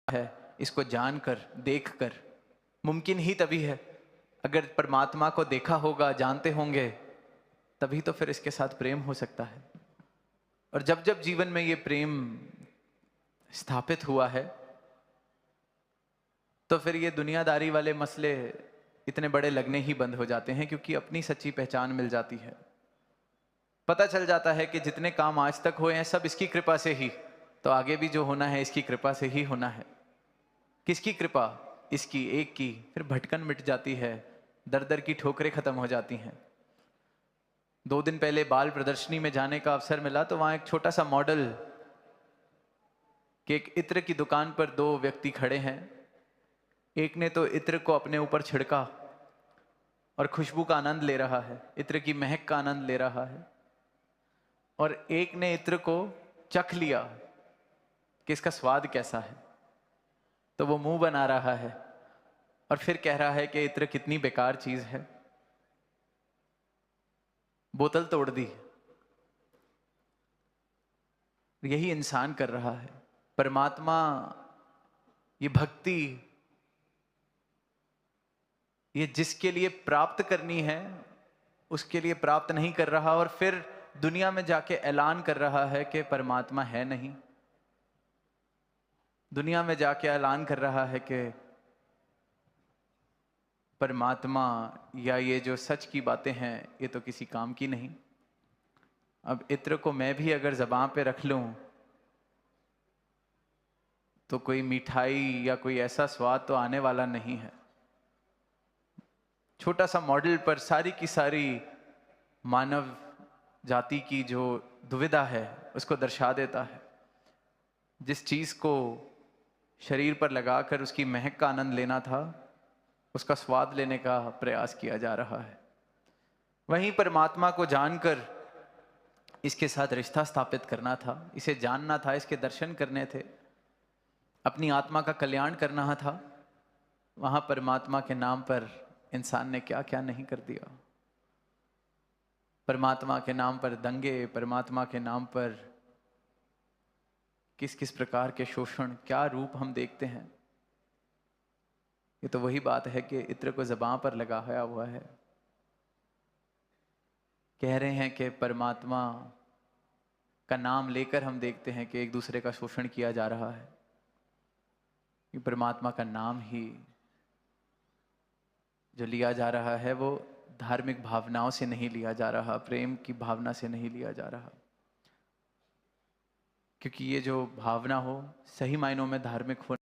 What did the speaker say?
है, इसको जानकर, देखकर। मुमकिन ही तभी है, अगर परमात्मा को देखा होगा, जानते होंगे, तभी तो फिर इसके साथ प्रेम हो सकता है। और जब जब जीवन में ये प्रेम स्थापित हुआ है, तो फिर ये दुनियादारी वाले मसले इतने बड़े लगने ही बंद हो जाते हैं, क्योंकि अपनी सच्ची पहचान मिल जाती है। पता चल जाता है कि जितने काम आज तक हुए हैं सब इसकी कृपा से ही, तो आगे भी जो होना है इसकी कृपा से ही होना है। किसकी कृपा? इसकी एक की। फिर भटकन मिट जाती है, दर दर की ठोकरें खत्म हो जाती हैं। 2 दिन पहले बाल प्रदर्शनी में जाने का अवसर मिला, तो वहां एक छोटा सा मॉडल कि एक इत्र की दुकान पर 2 व्यक्ति खड़े हैं। एक ने तो इत्र को अपने ऊपर छिड़का और खुशबू का आनंद ले रहा है, इत्र की महक का आनंद ले रहा है, और एक ने इत्र को चख लिया कि इसका स्वाद कैसा है, तो वो मुंह बना रहा है और फिर कह रहा है कि इत्र कितनी बेकार चीज है, बोतल तोड़ दी। यही इंसान कर रहा है। परमात्मा, ये भक्ति, ये जिसके लिए प्राप्त करनी है उसके लिए प्राप्त नहीं कर रहा, और फिर दुनिया में जाके ऐलान कर रहा है कि परमात्मा है नहीं। दुनिया में जाके ऐलान कर रहा है कि परमात्मा या ये जो सच की बातें हैं ये तो किसी काम की नहीं। अब इत्र को मैं भी अगर ज़बान पे रख लूं तो कोई मिठाई या कोई ऐसा स्वाद तो आने वाला नहीं है। छोटा सा मॉडल पर सारी की सारी मानव जाति की जो दुविधा है उसको दर्शा देता है। जिस चीज़ को शरीर पर लगाकर उसकी महक का आनंद लेना था, उसका स्वाद लेने का प्रयास किया जा रहा है। वहीं परमात्मा को जानकर इसके साथ रिश्ता स्थापित करना था, इसे जानना था, इसके दर्शन करने थे, अपनी आत्मा का कल्याण करना था। वहां परमात्मा के नाम पर इंसान ने क्या क्या नहीं कर दिया। परमात्मा के नाम पर दंगे, परमात्मा के नाम पर किस किस प्रकार के शोषण, क्या रूप हम देखते हैं। ये तो वही बात है कि इत्र को ज़बान पर लगाया हुआ है। कह रहे हैं कि परमात्मा का नाम लेकर हम देखते हैं कि एक दूसरे का शोषण किया जा रहा है। कि परमात्मा का नाम ही जो लिया जा रहा है वो धार्मिक भावनाओं से नहीं लिया जा रहा, प्रेम की भावना से नहीं लिया जा रहा। क्योंकि ये जो भावना हो, सही मायनों में धार्मिक हो